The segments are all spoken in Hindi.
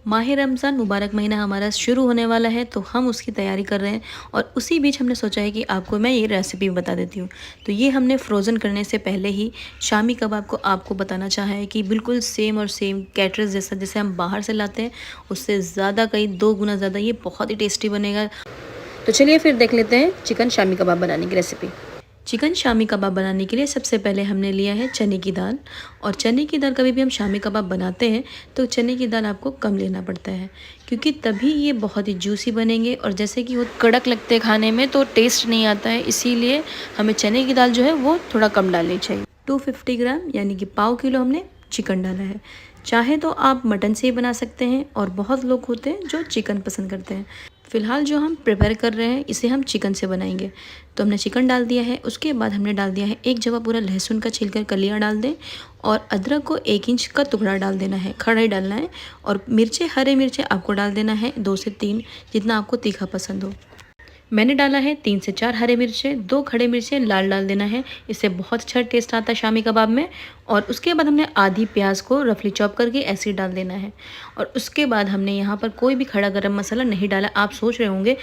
माह रमज़ान मुबारक महीना हमारा शुरू होने वाला है, तो हम उसकी तैयारी कर रहे हैं और उसी बीच हमने सोचा है कि आपको मैं ये रेसिपी बता देती हूँ। तो ये हमने फ्रोज़न करने से पहले ही शामी कबाब को आपको बताना चाहा है कि बिल्कुल सेम और सेम कैटरस जैसा जैसे हम बाहर से लाते हैं, उससे ज़्यादा कहीं 2 गुना ज़्यादा ये बहुत ही टेस्टी बनेगा। तो चलिए फिर देख लेते हैं चिकन शामी कबाब बनाने की रेसिपी। चिकन शामी कबाब बनाने के लिए सबसे पहले हमने लिया है चने की दाल। और चने की दाल कभी भी हम शामी कबाब बनाते हैं तो चने की दाल आपको कम लेना पड़ता है, क्योंकि तभी ये बहुत ही जूसी बनेंगे। और जैसे कि वो कड़क लगते हैं खाने में तो टेस्ट नहीं आता है, इसीलिए हमें चने की दाल जो है वो थोड़ा कम डालनी चाहिए। 250 ग्राम यानी कि पाव किलो हमने चिकन डाला है। चाहे तो आप मटन से ही बना सकते हैं, और बहुत लोग होते हैं जो चिकन पसंद करते हैं। फ़िलहाल जो हम प्रिपेयर कर रहे हैं इसे हम चिकन से बनाएंगे। तो हमने चिकन डाल दिया है, उसके बाद हमने डाल दिया है एक जगह पूरा लहसुन का छिलकर कलियाँ डाल दें, और अदरक को 1 इंच का टुकड़ा डाल देना है, खड़ा ही डालना है। और मिर्चें, हरे मिर्चें आपको डाल देना है 2 से 3, जितना आपको तीखा पसंद हो। मैंने डाला है 3 से 4 हरे मिर्चें, 2 खड़े मिर्चें लाल डाल देना है, इससे बहुत अच्छा टेस्ट आता है शामी कबाब में। और उसके बाद हमने आधी प्याज को रफली चॉप करके ऐसे ही डाल देना है। और उसके बाद हमने यहाँ पर कोई भी खड़ा गरम मसाला नहीं डाला। आप सोच रहे होंगे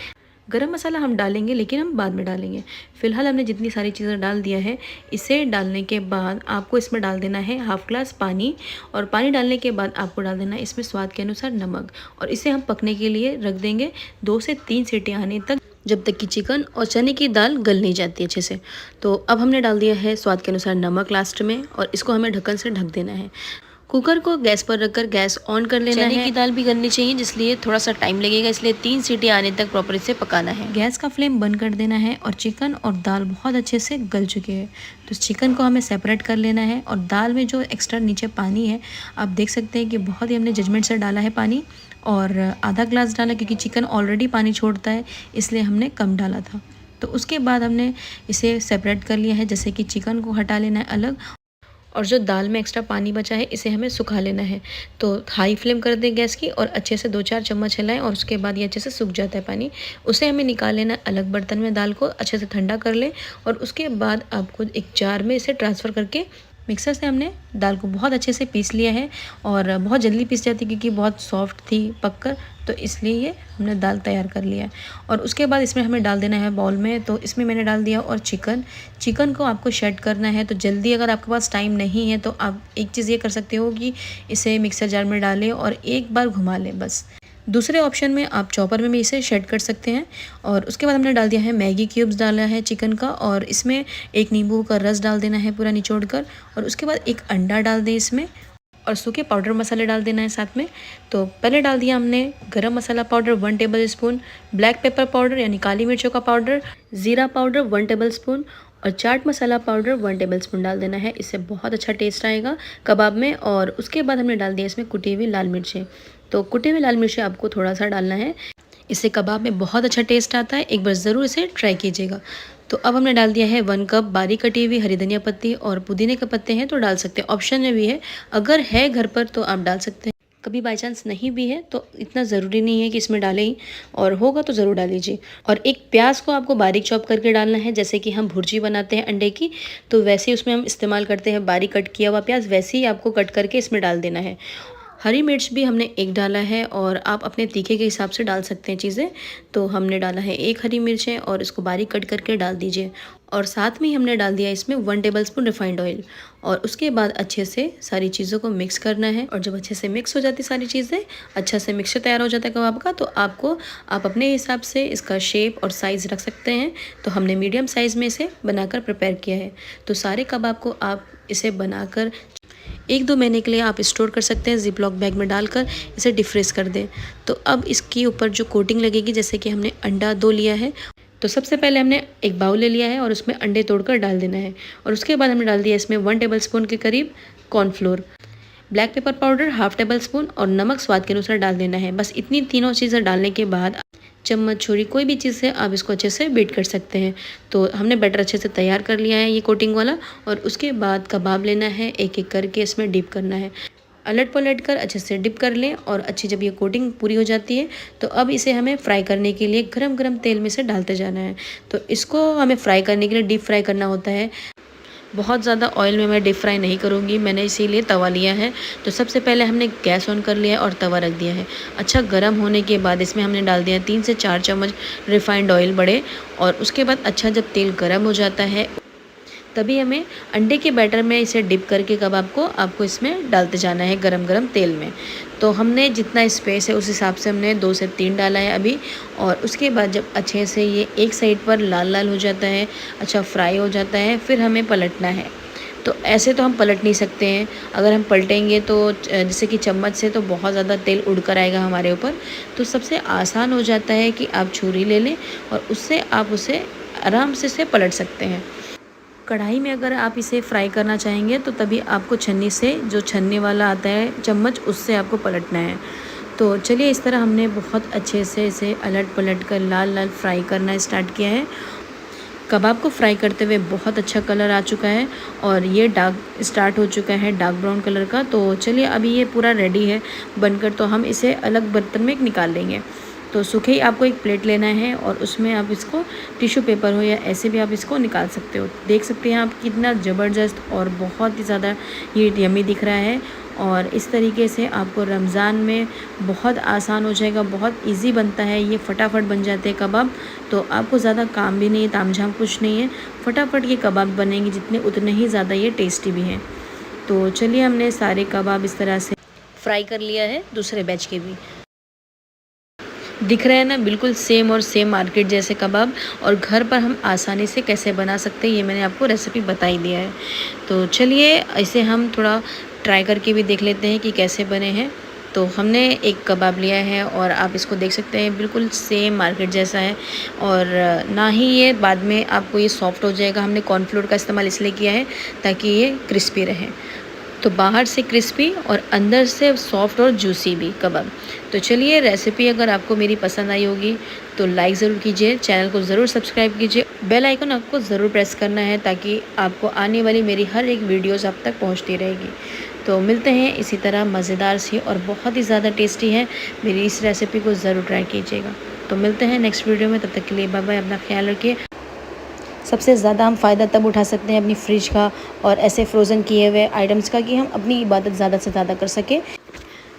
गरम मसाला हम डालेंगे, लेकिन हम बाद में डालेंगे। फिलहाल हमने जितनी सारी चीज़ें डाल दिया है, इसे डालने के बाद आपको इसमें डाल देना है हाफ ग्लास पानी। और पानी डालने के बाद आपको डाल देना है इसमें स्वाद के अनुसार नमक, और इसे हम पकने के लिए रख देंगे 2 से 3 सीटी आने तक, जब तक कि चिकन और चने की दाल गल नहीं जाती अच्छे से। तो अब हमने डाल दिया है स्वाद के अनुसार नमक लास्ट में, और इसको हमें ढक्कन से ढक देना है। कुकर को गैस पर रखकर गैस ऑन कर लेना है। चने की दाल भी गलनी चाहिए, जिसलिए थोड़ा सा टाइम लगेगा, इसलिए 3 सीटी आने तक प्रॉपर इसे पकाना है। गैस का फ्लेम बंद कर देना है, और चिकन और दाल बहुत अच्छे से गल चुके हैं। तो चिकन को हमें सेपरेट कर लेना है, और दाल में जो एक्स्ट्रा नीचे पानी है आप देख सकते हैं कि बहुत ही हमने जजमेंट से डाला है पानी, और आधा ग्लास डाला, क्योंकि चिकन ऑलरेडी पानी छोड़ता है इसलिए हमने कम डाला था। तो उसके बाद हमने इसे सेपरेट कर लिया है, जैसे कि चिकन को हटा लेना है अलग, और जो दाल में एक्स्ट्रा पानी बचा है इसे हमें सुखा लेना है। तो हाई फ्लेम कर दें गैस की, और अच्छे से 2-4 चम्मच हिलाएं, और उसके बाद ये अच्छे से सूख जाता है पानी। उसे हमें निकाल लेना है अलग बर्तन में, दाल को अच्छे से ठंडा कर लें। और उसके बाद आपको एक जार में इसे ट्रांसफ़र करके मिक्सर से हमने दाल को बहुत अच्छे से पीस लिया है, और बहुत जल्दी पीस जाती है क्योंकि बहुत सॉफ्ट थी पककर, तो इसलिए ये हमने दाल तैयार कर लिया है। और उसके बाद इसमें हमें डाल देना है बाउल में। तो इसमें मैंने डाल दिया, और चिकन को आपको शेड करना है। तो जल्दी अगर आपके पास टाइम नहीं है तो आप एक चीज़ ये कर सकते हो कि इसे मिक्सर जार में डालें और एक बार घुमा लें बस। दूसरे ऑप्शन में आप चॉपर में भी इसे शेड कर सकते हैं। और उसके बाद हमने डाल दिया है मैगी क्यूब्स डाला है चिकन का, और इसमें एक नींबू का रस डाल देना है पूरा निचोड़ कर। और उसके बाद एक अंडा डाल दें इसमें, और सूखे पाउडर मसाले डाल देना है साथ में। तो पहले डाल दिया हमने garam masala powder 1 tablespoon, black pepper powder यानी काली मिर्चों का पाउडर, ज़ीरा पाउडर 1 टेबल स्पून, और chaat masala powder 1 table spoon डाल देना है। इससे बहुत अच्छा टेस्ट आएगा कबाब में। और उसके बाद हमने डाल दिया इसमें कुटी हुई लाल मिर्चें। तो कुटी हुई लाल मिर्चें आपको थोड़ा सा डालना है, इससे कबाब में बहुत अच्छा टेस्ट आता है। एक बार ज़रूर इसे ट्राई कीजिएगा। तो अब हमने डाल दिया है 1 कप बारीक कटी हुई हरी धनिया पत्ती, और पुदीने के पत्ते हैं तो डाल सकते हैं, ऑप्शन में भी है। अगर है घर पर तो आप डाल सकते हैं, कभी बाई चांस नहीं भी है तो इतना ज़रूरी नहीं है कि इसमें डालें ही, और होगा तो ज़रूर डाल लीजिए। और एक प्याज को आपको बारीक चॉप करके डालना है, जैसे कि हम भुर्जी बनाते हैं अंडे की, तो वैसे ही उसमें हम इस्तेमाल करते हैं बारीक कट किया हुआ प्याज, वैसे ही आपको कट करके इसमें डाल देना है। हरी मिर्च भी हमने एक डाला है, और आप अपने तीखे के हिसाब से डाल सकते हैं चीज़ें। तो हमने डाला है 1 हरी मिर्च है, और इसको बारीक कट करके डाल दीजिए। और साथ में ही हमने डाल दिया इसमें 1 टेबल स्पून रिफाइंड ऑयल। और उसके बाद अच्छे से सारी चीज़ों को मिक्स करना है। और जब अच्छे से मिक्स हो जाती सारी चीज़ें, अच्छा से मिक्सचर तैयार हो जाता है कबाब का, तो आप अपने हिसाब से इसका शेप और साइज़ रख सकते हैं। तो हमने मीडियम साइज़ में इसे बनाकर प्रिपेयर किया है। तो सारे कबाब को आप इसे बनाकर 1-2 महीने के लिए आप स्टोर कर सकते हैं, जिप लॉक बैग में डालकर इसे डिफ्रीज़ कर दें। तो अब इसके ऊपर जो कोटिंग लगेगी, जैसे कि हमने अंडा 2 लिया है, तो सबसे पहले हमने एक बाउल ले लिया है और उसमें अंडे तोड़कर डाल देना है। और उसके बाद हमने डाल दिया इसमें 1 टेबल स्पून के करीब cornflour, black pepper powder half table spoon, और नमक स्वाद के अनुसार डाल देना है। बस इतनी तीनों चीज़ें डालने के बाद चम्मच, छुरी, कोई भी चीज़ से आप इसको अच्छे से बीट कर सकते हैं। तो हमने बैटर अच्छे से तैयार कर लिया है ये कोटिंग वाला। और उसके बाद कबाब लेना है, एक एक करके इसमें डिप करना है। अलट पलट कर अच्छे से डिप कर लें, और अच्छी जब ये कोटिंग पूरी हो जाती है तो अब इसे हमें फ्राई करने के लिए गरम गरम तेल में से डालते जाना है। तो इसको हमें फ्राई करने के लिए डीप फ्राई करना होता है। बहुत ज़्यादा ऑयल में मैं डीप फ्राई नहीं करूँगी, मैंने इसीलिए तवा लिया है। तो सबसे पहले हमने गैस ऑन कर लिया है और तवा रख दिया है। अच्छा गर्म होने के बाद इसमें हमने डाल दिया 3 से 4 चम्मच रिफाइंड ऑयल बड़े, और उसके बाद अच्छा जब तेल गर्म हो जाता है तभी हमें अंडे के बैटर में इसे डिप करके कबाब को आपको इसमें डालते जाना है गरम गरम तेल में। तो हमने जितना स्पेस है उस हिसाब से हमने 2 से 3 डाला है अभी। और उसके बाद जब अच्छे से ये एक साइड पर लाल लाल हो जाता है, अच्छा फ्राई हो जाता है, फिर हमें पलटना है। तो ऐसे तो हम पलट नहीं सकते हैं, अगर हम पलटेंगे तो जैसे कि चम्मच से तो बहुत ज़्यादा तेल उड़ कर आएगा हमारे ऊपर। तो सबसे आसान हो जाता है कि आप छुरी ले लें और उससे आप उसे आराम से पलट सकते हैं। कढ़ाई में अगर आप इसे फ्राई करना चाहेंगे तो तभी आपको छन्नी से, जो छन्नी वाला आता है चम्मच, उससे आपको पलटना है। तो चलिए इस तरह हमने बहुत अच्छे से इसे अलट पलट कर लाल लाल फ्राई करना स्टार्ट किया है। कबाब को फ्राई करते हुए बहुत अच्छा कलर आ चुका है और ये डार्क स्टार्ट हो चुका है, डार्क ब्राउन कलर का। तो चलिए अभी ये पूरा रेडी है बनकर, तो हम इसे अलग बर्तन में निकाल लेंगे। तो सूखे ही आपको एक प्लेट लेना है और उसमें आप इसको टिश्यू पेपर हो या ऐसे भी आप इसको निकाल सकते हो। देख सकते हैं आप कितना ज़बरदस्त और बहुत ही ज़्यादा ये यम्मी दिख रहा है। और इस तरीके से आपको रमज़ान में बहुत आसान हो जाएगा, बहुत इजी बनता है, ये फटाफट बन जाते हैं कबाब। तो आपको ज़्यादा काम भी नहीं है, तामझाम कुछ नहीं है, फटाफट ये कबाब बनेंगे जितने उतने ही ज़्यादा ये टेस्टी भी हैं। तो चलिए हमने सारे कबाब इस तरह से फ्राई कर लिया है, दूसरे बैच के भी दिख रहे हैं ना, बिल्कुल सेम और सेम मार्केट जैसे कबाब। और घर पर हम आसानी से कैसे बना सकते हैं ये मैंने आपको रेसिपी बता ही दिया है। तो चलिए इसे हम थोड़ा ट्राई करके भी देख लेते हैं कि कैसे बने हैं। तो हमने एक कबाब लिया है और आप इसको देख सकते हैं बिल्कुल सेम मार्केट जैसा है, और ना ही ये बाद में आपको ये सॉफ्ट हो जाएगा। हमने कॉर्नफ्लोर का इस्तेमाल इसलिए किया है ताकि ये क्रिस्पी रहे। तो बाहर से क्रिस्पी और अंदर से सॉफ्ट और जूसी भी कबाब। तो चलिए रेसिपी अगर आपको मेरी पसंद आई होगी तो लाइक ज़रूर कीजिए, चैनल को ज़रूर सब्सक्राइब कीजिए, बेल आइकन आपको ज़रूर प्रेस करना है ताकि आपको आने वाली मेरी हर एक वीडियोस आप तक पहुंचती रहेगी। तो मिलते हैं इसी तरह मज़ेदार सी और बहुत ही ज़्यादा टेस्टी है, मेरी इस रेसिपी को ज़रूर ट्राई कीजिएगा। तो मिलते हैं नेक्स्ट वीडियो में, तब तक के लिए बाय बाय, अपना ख्याल रखिए। सबसे ज़्यादा हम फ़ायदा तब उठा सकते हैं अपनी फ्रिज का और ऐसे फ्रोज़न किए हुए आइटम्स का कि हम अपनी इबादत ज़्यादा से ज़्यादा कर सकें,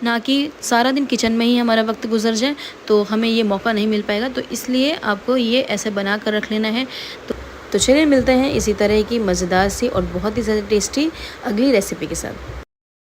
ना कि सारा दिन किचन में ही हमारा वक्त गुजर जाए, तो हमें ये मौका नहीं मिल पाएगा। तो इसलिए आपको ये ऐसे बना कर रख लेना है। तो चलिए मिलते हैं इसी तरह की मज़ेदार सी और बहुत ही ज़्यादा टेस्टी अगली रेसिपी के साथ।